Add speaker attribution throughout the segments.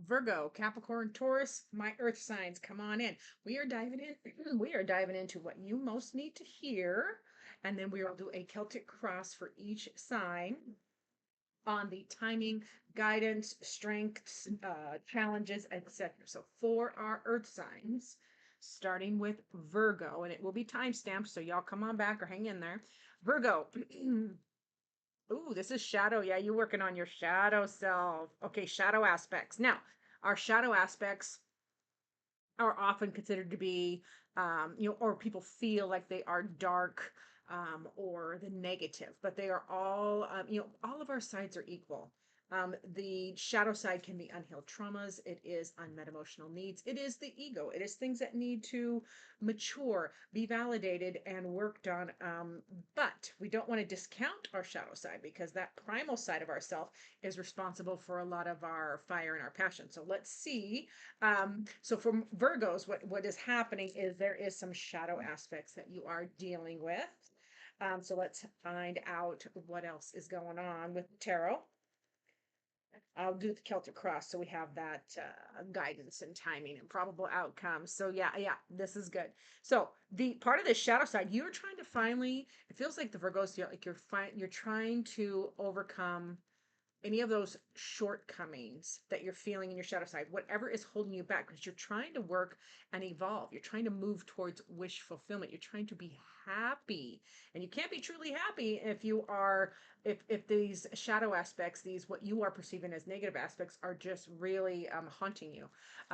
Speaker 1: Virgo, Capricorn, Taurus, my earth signs, come on in. We are diving in. We are diving into what you most need to hear. And then we will do a Celtic cross for each sign on the timing, guidance, strengths, challenges, etc. So for our earth signs, starting with Virgo, and it will be time stamped, so y'all come on back or hang in there. Virgo. Ooh, this is shadow. Yeah, you're working on your shadow self. Okay, shadow aspects. Now, our shadow aspects are often considered to be, or people feel like they are dark, or the negative, but they are all, all of our sides are equal. The shadow side can be unhealed traumas. It is unmet emotional needs. It is the ego. It is things that need to mature, be validated, and worked on. But we don't want to discount our shadow side because that primal side of ourself is responsible for a lot of our fire and our passion. So let's see. So for Virgos, what is happening is there is some shadow aspects that you are dealing with. So let's find out what else is going on with tarot. I'll do the Celtic cross so we have that guidance and timing and probable outcomes. So yeah, this is good. So the part of the shadow side, you're trying to finally. It feels like the Virgos, you're trying to overcome any of those shortcomings that you're feeling in your shadow side, whatever is holding you back, because you're trying to work and evolve. You're trying to move towards wish fulfillment. You're trying to be happy. And you can't be truly happy if you are, if these shadow aspects, these what you are perceiving as negative aspects are just really haunting you.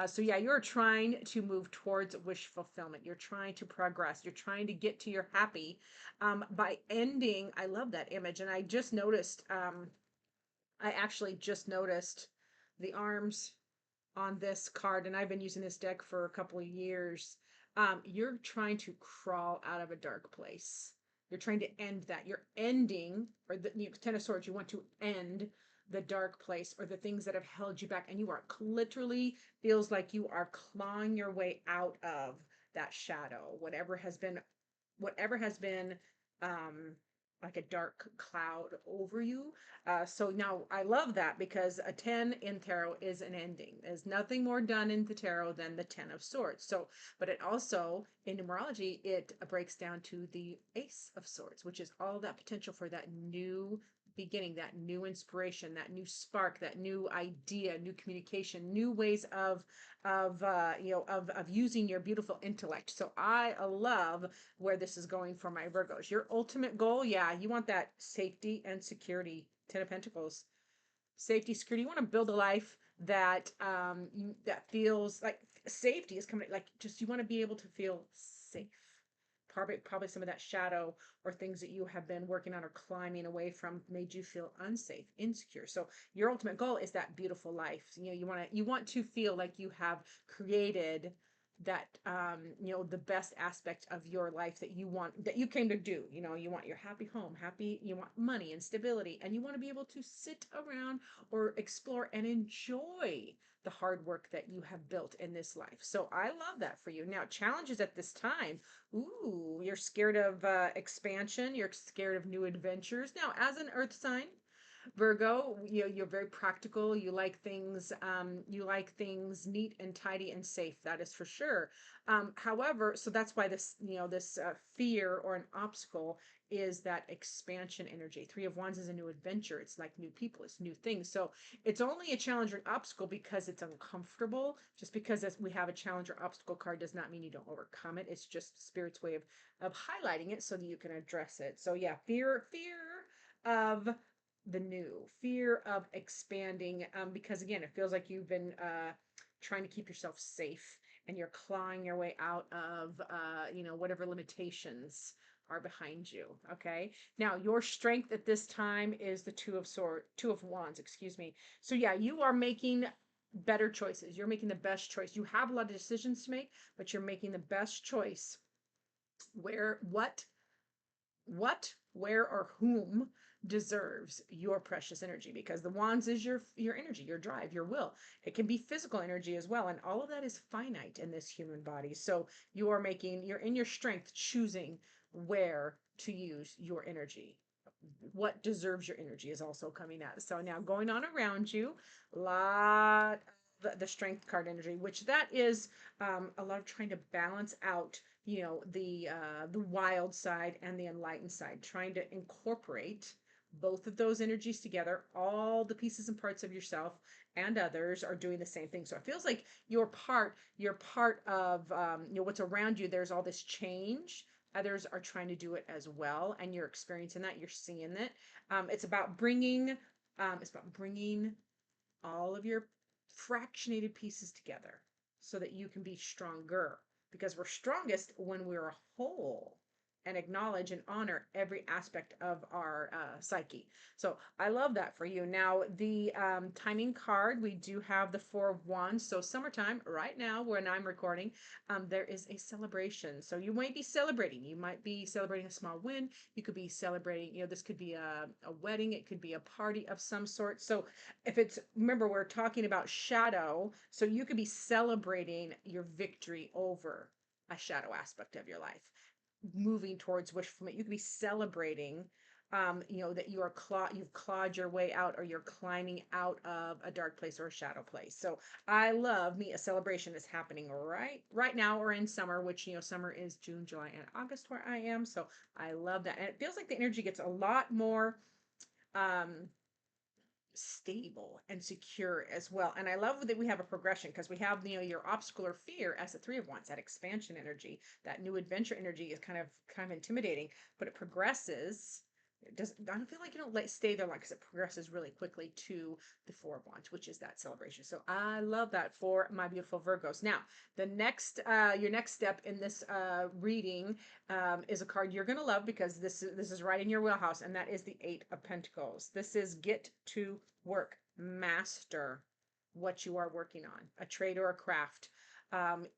Speaker 1: So yeah, you're trying to move towards wish fulfillment. You're trying to progress. You're trying to get to your happy by ending. I love that image. And I just noticed, I actually just noticed the arms on this card, and I've been using this deck for a couple of years. You're trying to crawl out of a dark place. You're trying to end that. You're ending, or the Ten of Swords, you want to end the dark place or the things that have held you back. And you are literally feels like you are clawing your way out of that shadow, whatever has been um like a dark cloud over you. So now I love that because a 10 in tarot is an ending. There's nothing more done in the tarot than the 10 of swords. So, but it also in numerology, it breaks down to the ace of swords, which is all that potential for that new beginning, that new inspiration, that new spark, that new idea, new communication, new ways of using your beautiful intellect. So I love where this is going for my Virgos. Your ultimate goal, yeah, you want that safety and security. Ten of Pentacles, safety, security. You want to build a life that that feels like safety is coming. Like just you want to be able to feel safe. Probably some of that shadow or things that you have been working on or climbing away from made you feel unsafe, insecure. So your ultimate goal is that beautiful life. You want to feel like you have created that the best aspect of your life that you came to do. You want your happy home, you want money and stability, and you want to be able to sit around or explore and enjoy the hard work that you have built in this life. So I love that for you. Now, challenges at this time. Ooh, you're scared of expansion. You're scared of new adventures. Now, as an earth sign, Virgo, you're very practical. You like things neat and tidy and safe. That is for sure. However, so that's why this fear or an obstacle is that expansion energy. Three of Wands is a new adventure. It's like new people. It's new things. So it's only a challenge or obstacle because it's uncomfortable. Just because we have a challenge or obstacle card does not mean you don't overcome it. It's just Spirit's way of highlighting it so that you can address it. So yeah, fear of the new, fear of expanding, because again, it feels like you've been trying to keep yourself safe and you're clawing your way out of whatever limitations are behind you. Okay, now your strength at this time is the two of wands, excuse me. So yeah, you are making better choices. You're making the best choice. You have a lot of decisions to make, but you're making the best choice. Where where, or whom deserves your precious energy, because the wands is your energy, your drive, your will. It can be physical energy as well, and all of that is finite in this human body. So you're in your strength choosing where to use your energy. What deserves your energy is also coming out. So now going on around you, lot the strength card energy, which that is a lot of trying to balance out, the wild side and the enlightened side, trying to incorporate both of those energies together. All the pieces and parts of yourself and others are doing the same thing. So it feels like you're part of, what's around you. There's all this change. Others are trying to do it as well, and you're experiencing that. You're seeing it. It's about bringing all of your fractionated pieces together so that you can be stronger, because we're strongest when we're a whole and acknowledge and honor every aspect of our psyche. So I love that for you. Now, the timing card, we do have the Four of Wands. So summertime, right now, when I'm recording, there is a celebration. So you might be celebrating. You might be celebrating a small win. You could be celebrating, this could be a wedding. It could be a party of some sort. So remember, we're talking about shadow. So you could be celebrating your victory over a shadow aspect of your life, moving towards wish fulfillment. You could be celebrating, that you've clawed your way out, or you're climbing out of a dark place or a shadow place. So I love me a celebration is happening right now, or in summer, which, summer is June, July, and August where I am. So I love that. And it feels like the energy gets a lot more stable and secure as well. And I love that we have a progression, because we have, your obstacle or fear as the Three of Wands, that expansion energy, that new adventure energy is kind of intimidating, but it progresses. I don't feel like you don't stay there long, because it progresses really quickly to the Four of Wands, which is that celebration. So I love that for my beautiful Virgos. Now, your next step in this reading is a card you're going to love, because this is right in your wheelhouse, and that is the Eight of Pentacles. This is get to work, master what you are working on, a trade or a craft.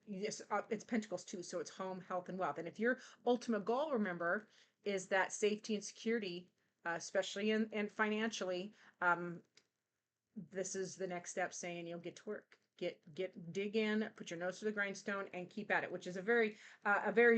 Speaker 1: It's Pentacles too, so it's home, health, and wealth. And if your ultimate goal, remember, is that safety and security, especially and financially, this is the next step, saying you'll get to work. Dig in, put your nose to the grindstone, and keep at it, which is a very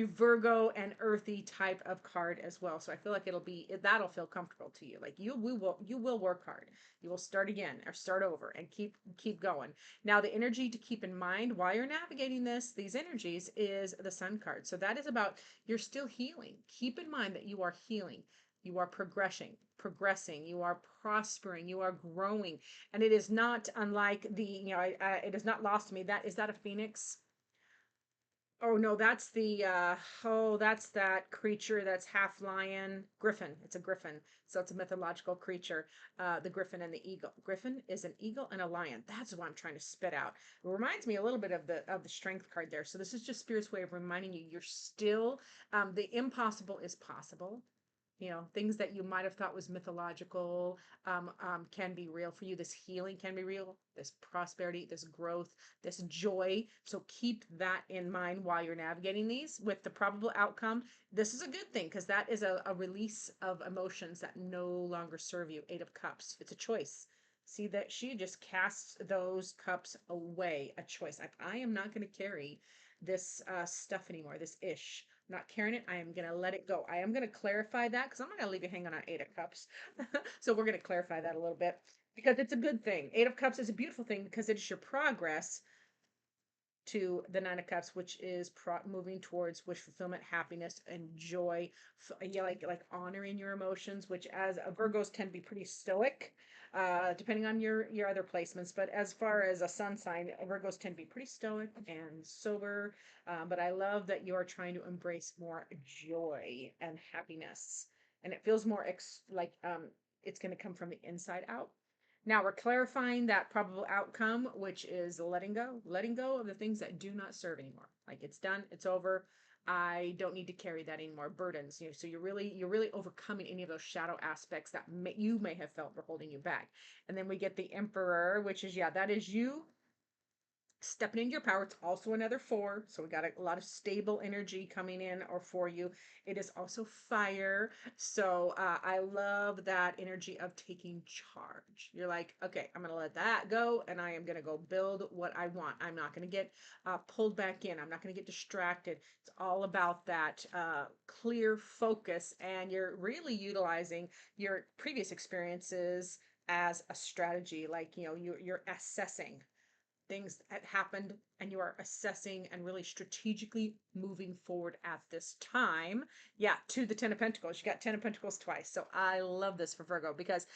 Speaker 1: Virgo and earthy type of card as well. So I feel like that'll feel comfortable to you. Like you will work hard. You will start again or start over and keep going. Now, the energy to keep in mind while you're navigating these energies is the Sun card. So that is about, you're still healing. Keep in mind that you are healing. You are progressing, you are prospering, you are growing. And it is not unlike it is not lost to me. Is that a phoenix? Oh no, that's that's that creature that's half lion, griffin. It's a griffin. So it's a mythological creature. The griffin and the eagle. Griffin is an eagle and a lion. That's what I'm trying to spit out. It reminds me a little bit of the strength card there. So this is just Spirit's way of reminding you you're still, the impossible is possible. Things that you might have thought was mythological can be real for you. This healing can be real, this prosperity, this growth, this joy. So keep that in mind while you're navigating these. With the probable outcome, this is a good thing, because that is a release of emotions that no longer serve you. Eight of Cups. It's a choice. See that she just casts those cups away. A choice. I am not going to carry this stuff anymore, this ish. Not carrying it. I am going to let it go. I am going to clarify that, because I'm not going to leave you hanging on Eight of Cups. So we're going to clarify that a little bit, because it's a good thing. Eight of Cups is a beautiful thing, because it is your progress to the Nine of Cups, which is moving towards wish fulfillment, happiness, and joy. Like honoring your emotions, which as Virgos tend to be pretty stoic, depending on your other placements. But as far as a sun sign, Virgos tend to be pretty stoic and sober. But I love that you are trying to embrace more joy and happiness, and it feels more it's going to come from the inside out. Now we're clarifying that probable outcome, which is letting go of the things that do not serve anymore. Like, it's done, it's over. I don't need to carry that anymore. Burdens, so you're really overcoming any of those shadow aspects that you may have felt were holding you back. And then we get the Emperor, which is, that is you stepping into your power. It's also another four, so we got a lot of stable energy coming in or for you. It is also fire, so I love that energy of taking charge. You're like, okay, I'm gonna let that go, and I am gonna go build what I want. I'm not gonna get pulled back in. I'm not gonna get distracted. It's all about that clear focus, and you're really utilizing your previous experiences as a strategy. Like, you're assessing things that happened, and you are assessing and really strategically moving forward at this time. Yeah, to the 10 of Pentacles. You got 10 of Pentacles twice. So I love this for Virgo, because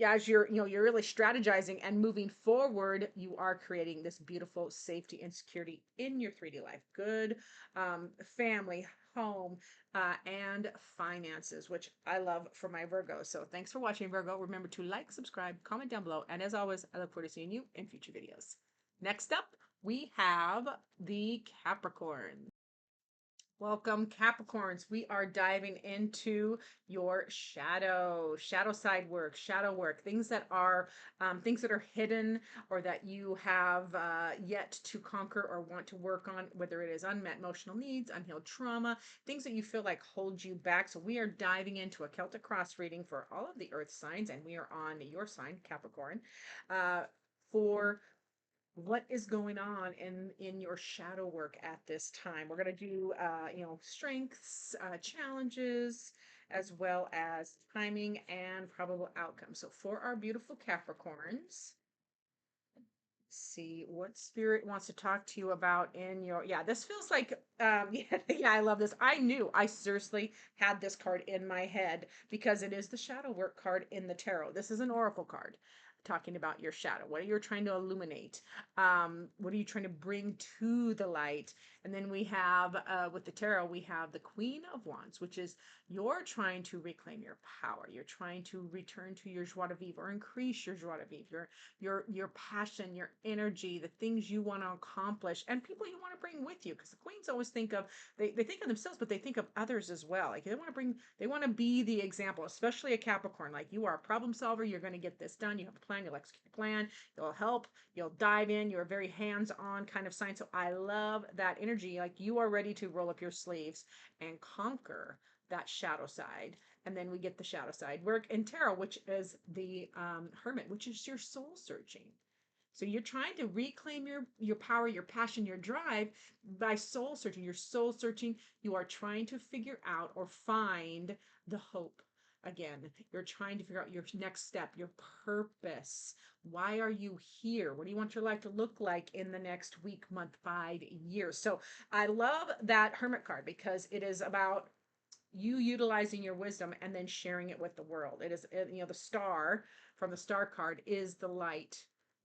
Speaker 1: as you're really strategizing and moving forward, you are creating this beautiful safety and security in your 3D life. Good family, home, and finances, which I love for my Virgo. So thanks for watching, Virgo. Remember to like, subscribe, comment down below. And as always, I look forward to seeing you in future videos. Next up, we have the Capricorn. Welcome, Capricorns. We are diving into your shadow side work, shadow work, things that are hidden, or that you have yet to conquer or want to work on, whether it is unmet emotional needs, unhealed trauma, things that you feel like hold you back. So we are diving into a Celtic cross reading for all of the earth signs, and we are on your sign, Capricorn, for what is going on in your shadow work at this time. We're going to do strengths, challenges, as well as timing and probable outcome. So for our beautiful Capricorns, see what spirit wants to talk to you about in your, this feels like yeah, I love this. I seriously had this card in my head because it is the shadow work card in the tarot. This is an oracle card talking about your shadow. What are you trying to illuminate? What are you trying to bring to the light? And then we have with the tarot, we have the Queen of Wands, which is you're trying to reclaim your power. You're trying to return to your joie de vivre, or increase your joie de vivre, your passion, your energy, the things you want to accomplish, and people you want to bring with you. Because the queens always think of, they think of themselves, but they think of others as well. Like they want to be the example, especially a Capricorn. Like, you are a problem solver. You're going to get this done. You have a plan. You'll execute the plan. You'll help. You'll dive in. You're a very hands-on kind of sign. So I love that energy. Like, you are ready to roll up your sleeves and conquer that shadow side. And then we get the shadow side work in tarot, which is the Hermit, which is your soul searching. So you're trying to reclaim your power, your passion, your drive by soul searching. You're soul searching. You are trying to figure out or find the hope. Again, you're trying to figure out your next step, your purpose. Why are you here? What do you want your life to look like in the next week, month, 5 years? So I love that Hermit card because it is about you utilizing your wisdom and then sharing it with the world. It is, the star from the star card is the light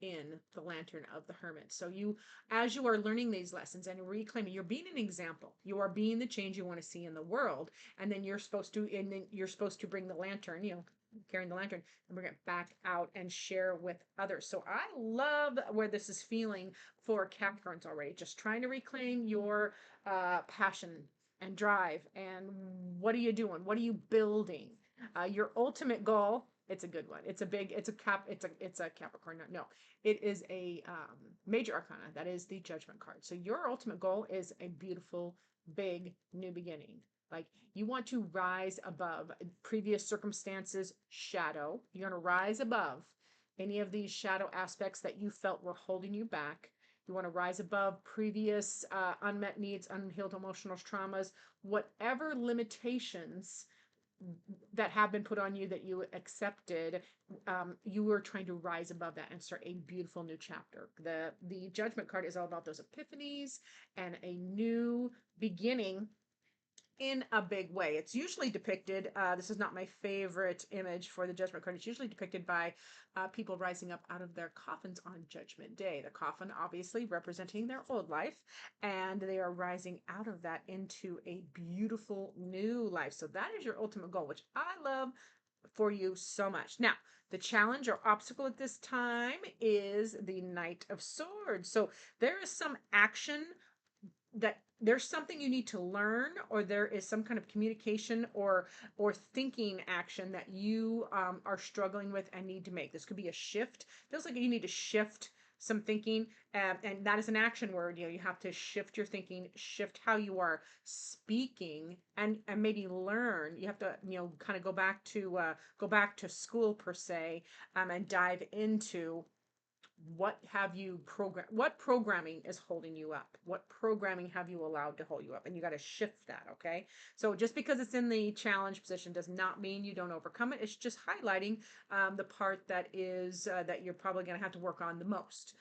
Speaker 1: in the lantern of the Hermit. So you, as you are learning these lessons and reclaiming, you're being an example. You are being the change you want to see in the world. And then you're supposed to bring the lantern, carrying the lantern, and bring it back out and share with others. So I love where this is feeling for Capricorns already. Just trying to reclaim your passion and drive. And what are you doing? What are you building? Your ultimate goal. It's a good one. It's a Capricorn. No, it is a major arcana. That is the Judgment card. So your ultimate goal is a beautiful, big new beginning. Like, you want to rise above previous circumstances, shadow. You're going to rise above any of these shadow aspects that you felt were holding you back. You want to rise above previous unmet needs, unhealed emotional traumas, whatever limitations that have been put on you that you accepted. You are trying to rise above that and start a beautiful new chapter. The Judgment card is all about those epiphanies and a new beginning in a big way. It's usually depicted, this is not my favorite image for the Judgment card. It's usually depicted by people rising up out of their coffins on Judgment Day. The coffin obviously representing their old life, and they are rising out of that into a beautiful new life. So that is your ultimate goal, which I love for you so much. Now, the challenge or obstacle at this time is the Knight of Swords. So there is some action that there's something you need to learn, or there is some kind of communication or thinking action that you are struggling with and need to make. This could be a shift. Feels like you need to shift some thinking, and that is an action word. You have to shift your thinking, shift how you are speaking, and maybe learn. You have to kind of go back to school per se, and dive into what programming is holding you up, what programming have you allowed to hold you up, and you got to shift that. Okay, so just because it's in the challenge position does not mean you don't overcome it. It's just highlighting the part that is that you're probably going to have to work on the most.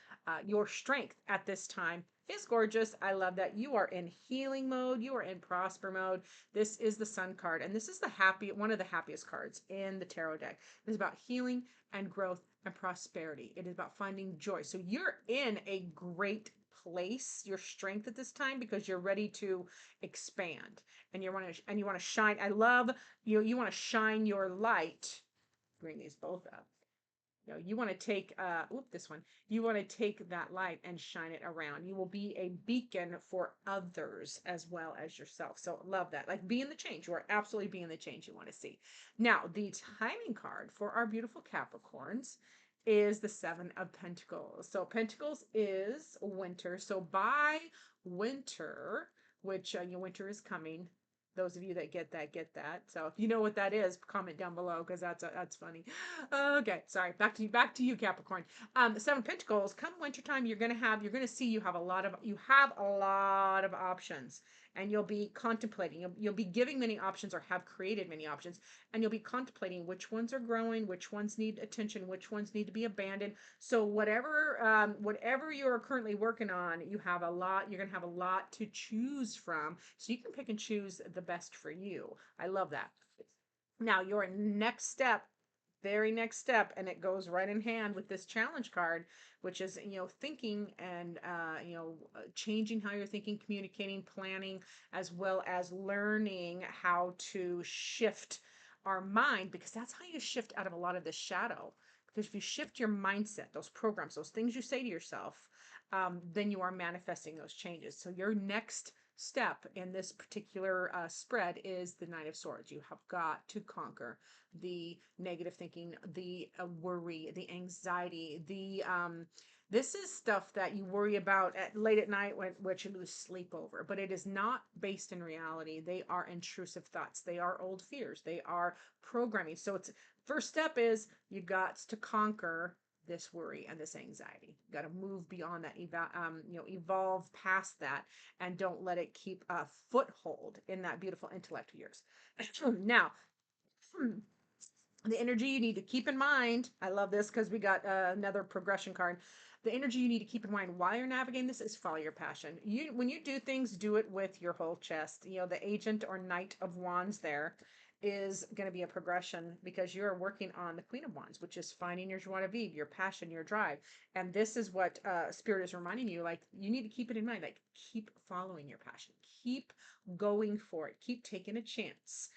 Speaker 1: Your strength at this time is gorgeous. I love that you are in healing mode. You are in prosper mode. This is the Sun card, and this is one of the happiest cards in the tarot deck. It is about healing and growth and prosperity. It is about finding joy. So you're in a great place, your strength at this time, because you're ready to expand and you want to shine. I love you want to shine your light. Bring these both up. You want to take this one. You want to take that light and shine it around. You will be a beacon for others as well as yourself. So love that. Like, being the change. You are absolutely being the change you want to see. Now, the timing card for our beautiful Capricorns is the Seven of Pentacles. So Pentacles is winter. So by winter, which winter is coming. Those of you that get that, get that. So if you know what that is, comment down below, because that's funny. Okay, sorry. Back to you, Capricorn. The Seven of Pentacles. Come wintertime, you're gonna see you have a lot of options, and you'll be contemplating. You'll be giving many options, or have created many options, and you'll be contemplating which ones are growing, which ones need attention, which ones need to be abandoned. So whatever you're currently working on, you're gonna have a lot to choose from. So you can pick and choose the best for you. I love that. Now, your next step, very next step, and it goes right in hand with this challenge card, which is thinking and changing how you're thinking, communicating, planning, as well as learning how to shift our mind, because that's how you shift out of a lot of this shadow. Because if you shift your mindset, those programs, those things you say to yourself, then you are manifesting those changes. So your next step in this particular spread is the Nine of Swords. You have got to conquer the negative thinking, the worry, the anxiety, this is stuff that you worry about late at night, which you lose sleep over, but it is not based in reality. They are intrusive thoughts. They are old fears. They are programming. So first step is you got to conquer this worry and this anxiety. You got to move beyond that, evolve past that, and don't let it keep a foothold in that beautiful intellect of yours. Now, the energy you need to keep in mind, I love this because we got another progression card. The energy you need to keep in mind while you're navigating this is follow your passion. When you do things, do it with your whole chest. The Agent or Knight of Wands there is going to be a progression, because you're working on the Queen of Wands, which is finding your joie de vivre, your passion, your drive. And this is what Spirit is reminding you, like, you need to keep it in mind, like, keep following your passion, keep going for it, keep taking a chance.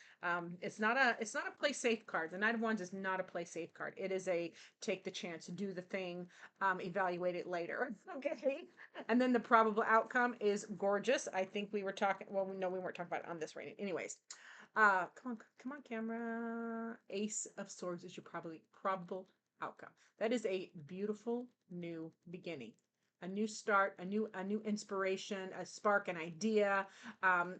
Speaker 1: It's not a play safe card. The Knight of Wands is not a play safe card. It is a take the chance, do the thing, evaluate it later. Okay. And then the probable outcome is gorgeous. I think we were talking, well, no, we weren't talking about it on this rating. Anyways, come on, camera. Ace of Swords is your probable outcome. That is a beautiful new beginning, a new start, a new inspiration, a spark, an idea,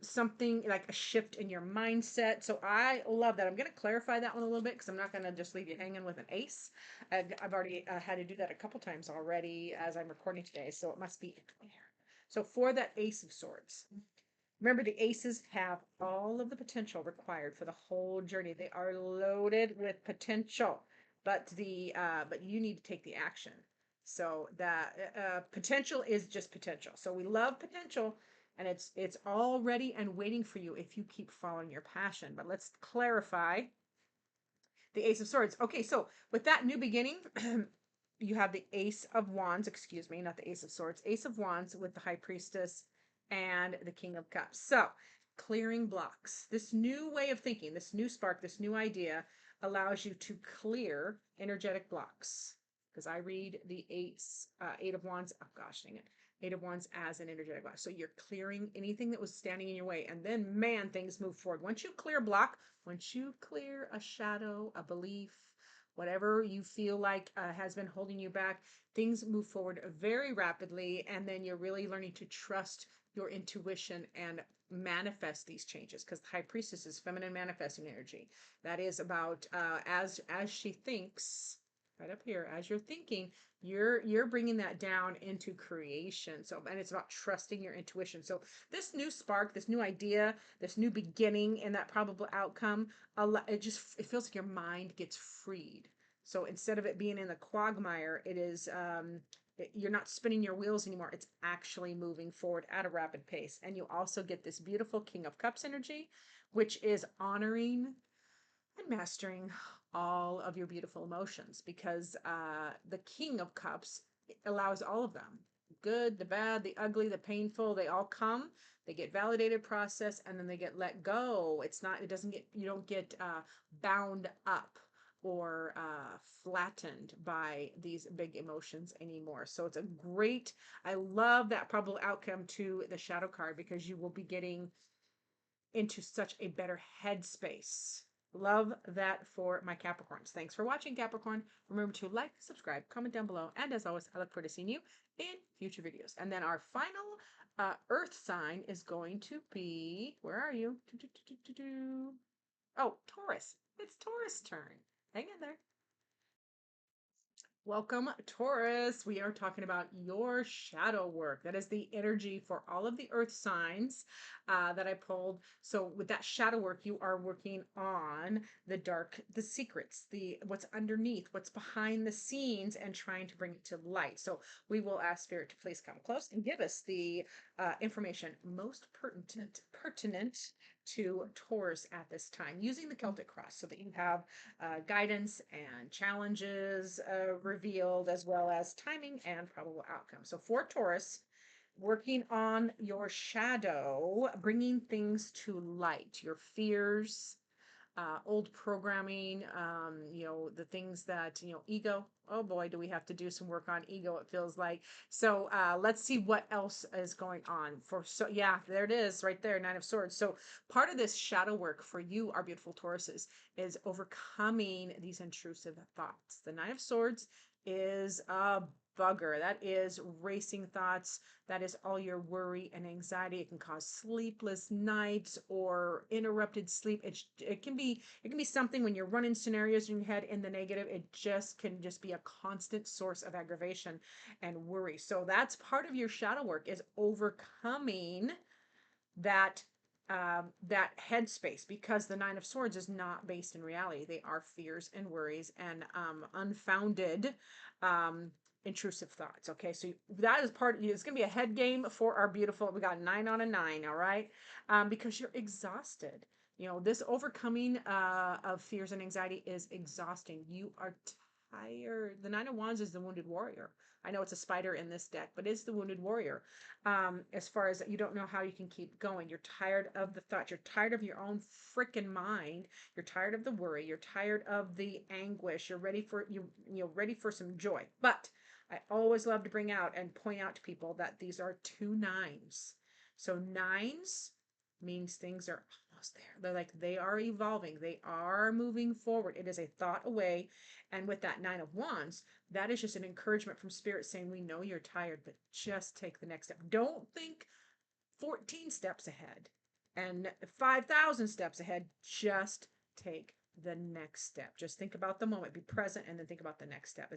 Speaker 1: something like a shift in your mindset. So I love that. I'm going to clarify that one a little bit, because I'm not going to just leave you hanging with an ace. I've already had to do that a couple times already as I'm recording today, so it must be clear. So for that Ace of Swords, remember, the aces have all of the potential required for the whole journey. They are loaded with potential, but you need to take the action. So that potential is just potential. So we love potential, and it's all ready and waiting for you if you keep following your passion. But let's clarify the Ace of Swords. Okay, so with that new beginning, you have the Ace of Wands, excuse me, not the Ace of Swords, Ace of Wands with the High Priestess and the King of Cups. So clearing blocks, this new way of thinking, this new spark, this new idea allows you to clear energetic blocks. Because I read the Eight of Wands, oh gosh, dang it, Eight of Wands as an energetic block. So you're clearing anything that was standing in your way, and then, man, things move forward. Once you clear a block, once you clear a shadow, a belief, whatever you feel like has been holding you back, things move forward very rapidly, and then you're really learning to trust your intuition and manifest these changes, because the High Priestess is feminine manifesting energy. That is about as she thinks, right up here, as you're thinking, you're bringing that down into creation. So, and it's about trusting your intuition. So this new spark, this new idea, this new beginning, and that probable outcome, it feels like your mind gets freed. So instead of it being in the quagmire, it is you're not spinning your wheels anymore. It's actually moving forward at a rapid pace. And you also get this beautiful King of Cups energy, which is honoring and mastering all of your beautiful emotions, because the King of Cups allows all of them, good, the bad, the ugly, the painful. They all come, they get validated, processed, and then they get let go. It's not, it doesn't get, you don't get bound up or flattened by these big emotions anymore. So it's a great, I love that probable outcome to the shadow card, because you will be getting into such a better headspace. Love that for my Capricorns. Thanks for watching, Capricorn. Remember to like, subscribe, comment down below, and as always, I look forward to seeing you in future videos. And then our final Earth sign is going to be, where are you? Oh, Taurus. It's Taurus' turn. Hang in there. Welcome, Taurus. We are talking about your shadow work. That is the energy for all of the earth signs that I pulled. So with that shadow work, you are working on the dark, the secrets, the what's underneath, what's behind the scenes, and trying to bring it to light. So we will ask Spirit to please come close and give us the information most pertinent to Taurus at this time, using the Celtic cross, so that you have guidance and challenges revealed, as well as timing and probable outcome. So for Taurus, working on your shadow, bringing things to light, your fears, old programming, the things that, ego. Oh boy, do we have to do some work on ego, it feels like. So let's see what else is going on. So yeah, there it is right there, Nine of Swords. So part of this shadow work for you, our beautiful Tauruses, is overcoming these intrusive thoughts. The Nine of Swords is a bugger. That is racing thoughts. That is all your worry and anxiety. It can cause sleepless nights or interrupted sleep. It can be something when you're running scenarios in your head in the negative. It can be a constant source of aggravation and worry. So that's part of your shadow work, is overcoming that that headspace, because the Nine of Swords is not based in reality. They are fears and worries and unfounded intrusive thoughts. Okay, so that is part. It's going to be a head game for our beautiful. We got 9 on a 9. All right, because you're exhausted. This overcoming of fears and anxiety is exhausting. You are tired. The Nine of Wands is the wounded warrior. I know it's a spider in this deck, but it's the wounded warrior. As far as you don't know how you can keep going. You're tired of the thoughts. You're tired of your own freaking mind. You're tired of the worry. You're tired of the anguish. You're ready for ready for some joy. But I always love to bring out and point out to people that these are 2 nines. So 9s means things are almost there. They are evolving. They are moving forward. It is a thought away. And with that 9 of Wands, that is just an encouragement from Spirit saying, we know you're tired, but just take the next step. Don't think 14 steps ahead and 5,000 steps ahead. Just take the next step. Just think about the moment, be present, and then think about the next step.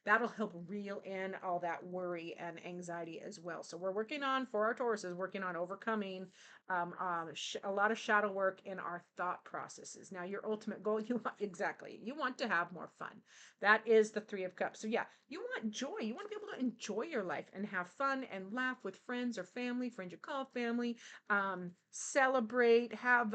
Speaker 1: That'll help reel in all that worry and anxiety as well. So we're working on, for our Tauruses, working on overcoming a lot of shadow work in our thought processes. Now, your ultimate goal, you want to have more fun. That is the 3 of Cups. So yeah, you want joy. You want to be able to enjoy your life and have fun and laugh with friends or family, friends you call family, celebrate, have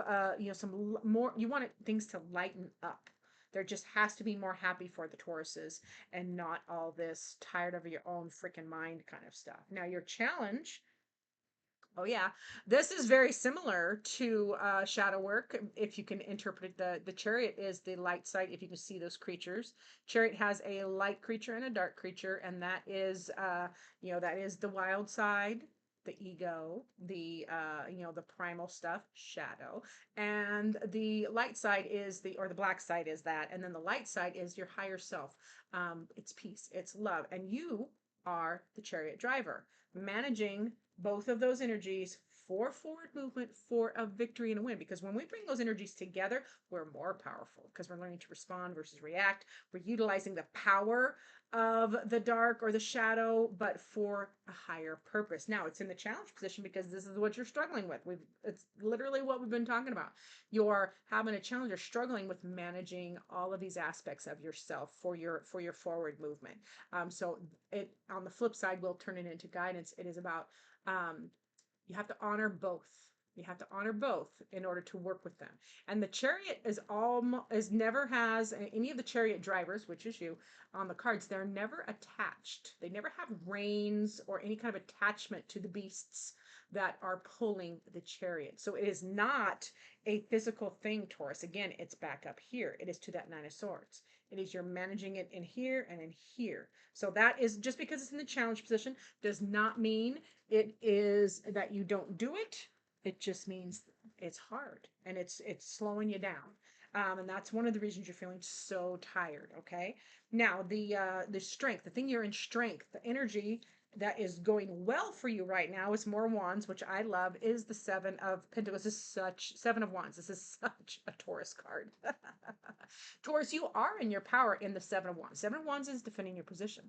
Speaker 1: some more. You want things to lighten up. There just has to be more happy for the Tauruses, and not all this tired of your own freaking mind kind of stuff. Now, your challenge. Oh yeah, this is very similar to shadow work. If you can interpret the Chariot is the light side. If you can see those creatures, Chariot has a light creature and a dark creature, and that is that is the wild side, the ego, the the primal stuff, shadow, and the light side is the black side is that, and then the light side is your higher self. It's peace, it's love, and you are the Chariot driver, managing both of those energies for forward movement, for a victory and a win. Because when we bring those energies together, we're more powerful because we're learning to respond versus react. We're utilizing the power of the dark or the shadow, but for a higher purpose. Now it's in the challenge position because this is what you're struggling with. It's literally what we've been talking about. You're having a challenge, you're struggling with managing all of these aspects of yourself for your forward movement. So it, on the flip side, will turn it into guidance. It is about, you have to honor both. You have to honor both in order to work with them. And the chariot never has any of the chariot drivers, which is you, on the cards. They're never attached. They never have reins or any kind of attachment to the beasts that are pulling the chariot. So it is not a physical thing, Taurus. Again, it's back up here. It is to that Nine of Swords. It is you're managing it in here and in here. So that is, just because it's in the challenge position does not mean it is that you don't do it. It just means it's hard and it's slowing you down. And that's one of the reasons you're feeling so tired. Okay. Now the strength, the thing you're in strength, the energy that is going well for you right now is more wands, which I love, is the Seven of Pentacles. This is such, Seven of Wands. This is such a Taurus card. Taurus, you are in your power in the Seven of Wands. Seven of Wands is defending your position.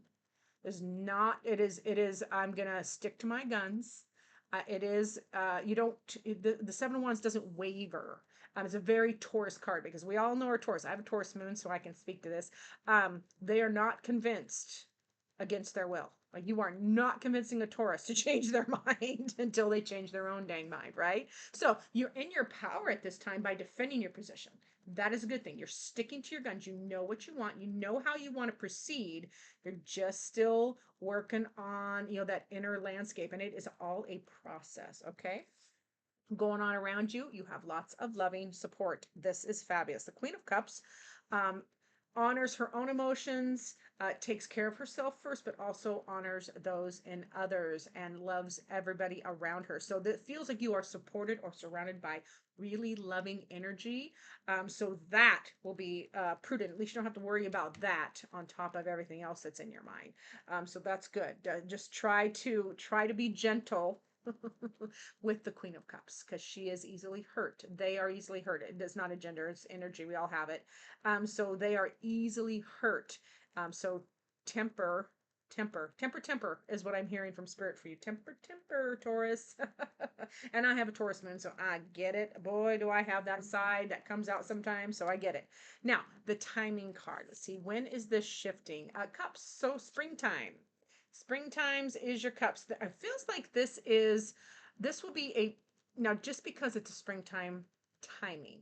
Speaker 1: It's not, it is, I'm going to stick to my guns. It is, you don't, the Seven of Wands doesn't waver. It's a very Taurus card because we all know our Taurus. I have a Taurus moon, so I can speak to this. They are not convinced against their will. Like, you are not convincing a Taurus to change their mind until they change their own dang mind, right? So you're in your power at this time by defending your position. That is a good thing. You're sticking to your guns. You know what you want. You know how you want to proceed. You're just still working on, that inner landscape, and it is all a process, okay? Going on around you, you have lots of loving support. This is fabulous. The Queen of Cups honors her own emotions, takes care of herself first, but also honors those in others and loves everybody around her. So that feels like you are supported or surrounded by really loving energy. So that will be prudent. At least you don't have to worry about that on top of everything else that's in your mind. So that's good. Just try to be gentle with the Queen of Cups, because she is easily hurt. They are easily hurt. It's not a gender, it's energy. We all have it. So they are easily hurt. So temper is what I'm hearing from Spirit for you. Temper, Taurus. And I have a Taurus moon, so I get it. Boy, do I have that side that comes out sometimes, so I get it. Now, the timing card. Let's see, when is this shifting? Cups, so springtime. Springtimes is your cups. It feels like this will be now, just because it's a springtime timing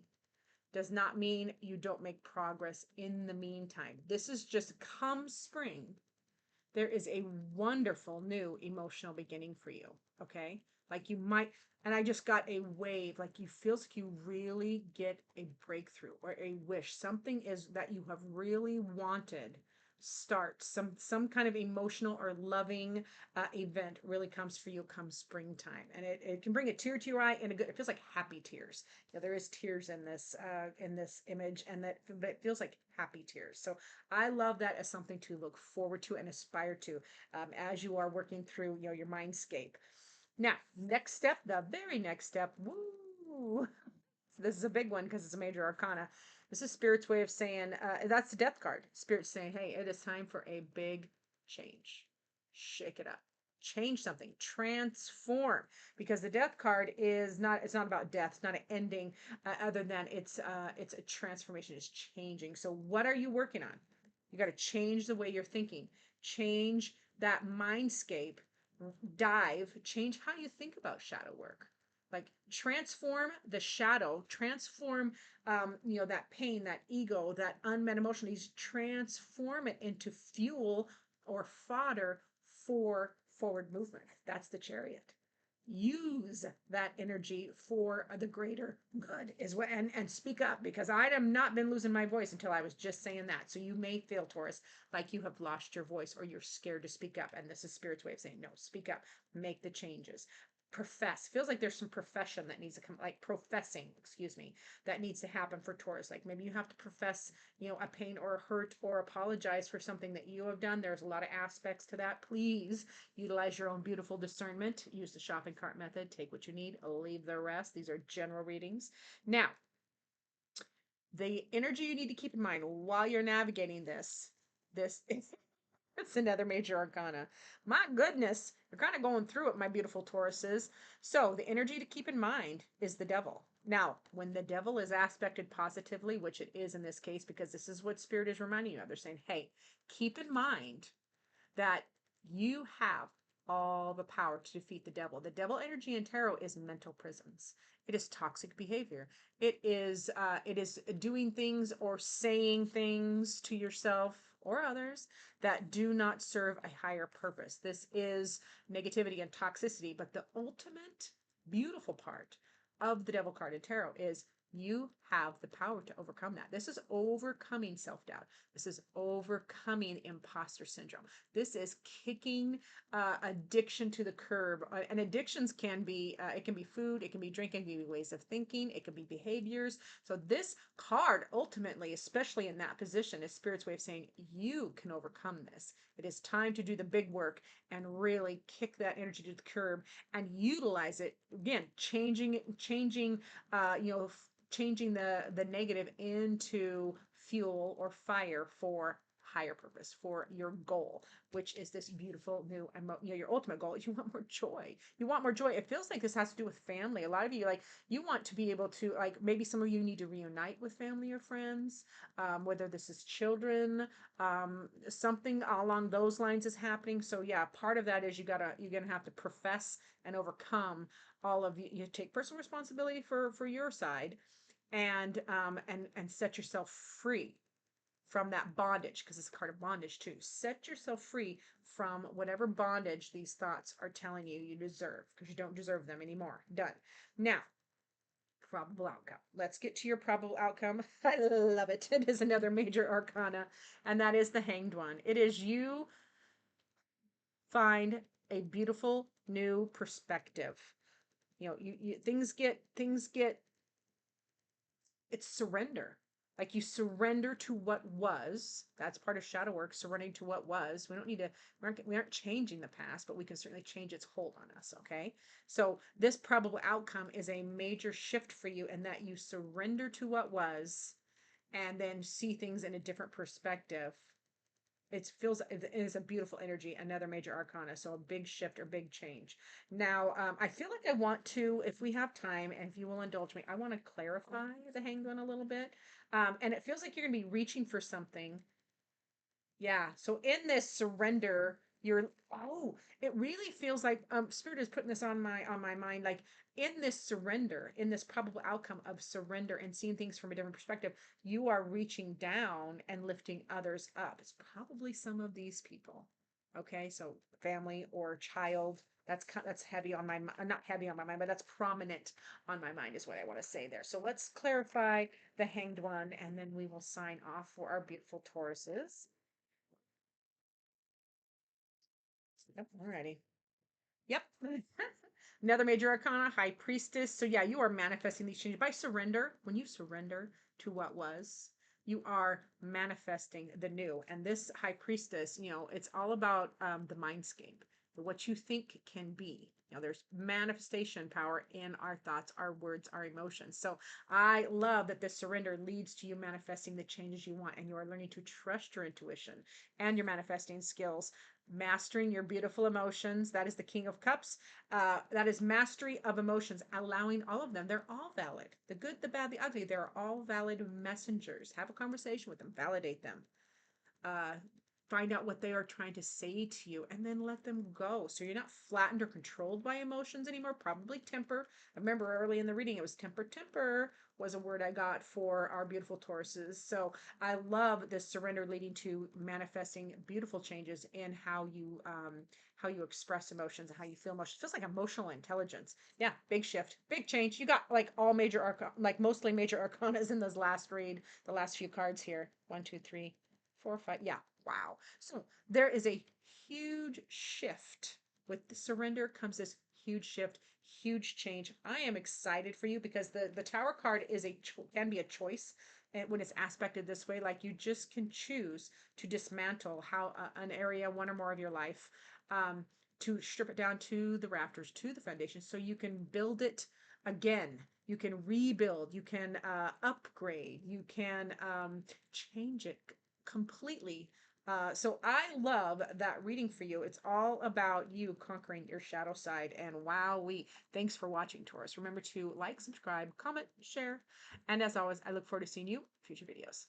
Speaker 1: does not mean you don't make progress in the meantime. This is just, come spring, there is a wonderful new emotional beginning for you. Okay. Like you might, and I just got a wave, like you feels like you really get a breakthrough or a wish. Something is that you have really wanted start, some kind of emotional or loving event really comes for you come springtime, and it can bring a tear to your eye, and it feels like happy tears. There is tears in this image, and that feels like happy tears. So I love that as something to look forward to and aspire to as you are working through your mindscape. Now, next step, the very next step, woo, this is a big one because it's a major arcana. This is Spirit's way of saying, that's the Death card. Spirit's saying, hey, it is time for a big change. Shake it up. Change something. Transform. Because the Death card is not, it's not about death. It's not an ending, other than it's a transformation. It's changing. So what are you working on? You got to change the way you're thinking. Change that mindscape. Change how you think about shadow work. Like, transform the shadow, transform, that pain, that ego, that unmet emotion. Transform it into fuel or fodder for forward movement. That's the Chariot. Use that energy for the greater good is what, and speak up, because I have not been losing my voice until I was just saying that. So you may feel, Taurus, like you have lost your voice or you're scared to speak up. And this is Spirit's way of saying, no, speak up, make the changes. profess. Feels like there's some profession that needs to come, like professing, excuse me, that needs to happen for Taurus. Like maybe you have to profess, a pain or a hurt or apologize for something that you have done. There's a lot of aspects to that. Please utilize your own beautiful discernment. Use the shopping cart method. Take what you need, leave the rest. These are general readings. Now, the energy you need to keep in mind while you're navigating this is it's another major arcana. My goodness, you're kind of going through it, my beautiful Tauruses. So the energy to keep in mind is the devil. Now, when the devil is aspected positively, which it is in this case, because this is what Spirit is reminding you of, they're saying, hey, keep in mind that you have all the power to defeat the devil. The devil energy in tarot is mental prisons. It is toxic behavior. It is doing things or saying things to yourself or others that do not serve a higher purpose. This is negativity and toxicity, but the ultimate beautiful part of the devil card in tarot is you have the power to overcome that. This is overcoming self-doubt. This is overcoming imposter syndrome. This is kicking addiction to the curb. And addictions can be, it can be food, it can be drinking, it can be ways of thinking, it can be behaviors. So this card ultimately, especially in that position, is Spirit's way of saying you can overcome this. It is time to do the big work and really kick that energy to the curb and utilize it. Again, changing changing the negative into fuel or fire for higher purpose, for your goal, which is this beautiful new your ultimate goal is you want more joy. You want more joy. It feels like this has to do with family. A lot of you, like, you want to be able to, like, maybe some of you need to reunite with family or friends, whether this is children, something along those lines is happening. So yeah, part of that is you're gonna have to profess and overcome all of you take personal responsibility for your side, and set yourself free from that bondage, because it's a card of bondage too. Set yourself free from whatever bondage these thoughts are telling you deserve, because you don't deserve them anymore. Done. Now, probable outcome. Let's get to your probable outcome. I love it. It is another major arcana, and that is the Hanged One. It is you find a beautiful new perspective. Things get it's surrender. Like, you surrender to what was. That's part of shadow work, surrendering to what was. We aren't changing the past, but we can certainly change its hold on us. Okay. So this probable outcome is a major shift for you, in that you surrender to what was and then see things in a different perspective. It is a beautiful energy, another major arcana. So a big shift or big change. Now, I feel like I want to, if we have time, and if you will indulge me, I want to clarify the Hanged One a little bit. And it feels like you're going to be reaching for something. Yeah. So in this surrender, it really feels like Spirit is putting this on my mind. Like, in this surrender, in this probable outcome of surrender and seeing things from a different perspective, you are reaching down and lifting others up. It's probably some of these people. Okay, so family or child. That's heavy on my not heavy on my mind, but that's prominent on my mind is what I want to say there. So let's clarify the Hanged One, and then we will sign off for our beautiful Tauruses. Yep, alrighty. Yep. Another major arcana, High Priestess. So yeah, you are manifesting these changes by surrender. When you surrender to what was, you are manifesting the new. And this High Priestess, it's all about the mindscape, what you think can be. There's manifestation power in our thoughts, our words, our emotions. So I love that this surrender leads to you manifesting the changes you want, and you are learning to trust your intuition and your manifesting skills. Mastering your beautiful emotions. That is the King of Cups. That is mastery of emotions, allowing all of them. They're all valid. The good, the bad, the ugly. They're all valid messengers. Have a conversation with them. Validate them. Find out what they are trying to say to you, and then let them go. So you're not flattened or controlled by emotions anymore. Probably temper. I remember early in the reading, it was temper. Temper was a word I got for our beautiful Tauruses. So I love this surrender leading to manifesting beautiful changes in how you express emotions and how you feel emotions. It feels like emotional intelligence. Yeah, big shift, big change. You got like all major like mostly major arcanas in this last read. The last few cards here. 1, 2, 3, 4, 5. Yeah. Wow. So there is a huge shift. With the surrender comes this huge shift, huge change. I am excited for you because the Tower card is can be a choice, and when it's aspected this way, like you just can choose to dismantle how an area, one or more of your life, um, to strip it down to the rafters, to the foundation, so you can build it again. You can rebuild, you can upgrade, you can change it completely. So I love that reading for you. It's all about you conquering your shadow side. And wow, thanks for watching, Taurus. Remember to like, subscribe, comment, share. And as always, I look forward to seeing you in future videos.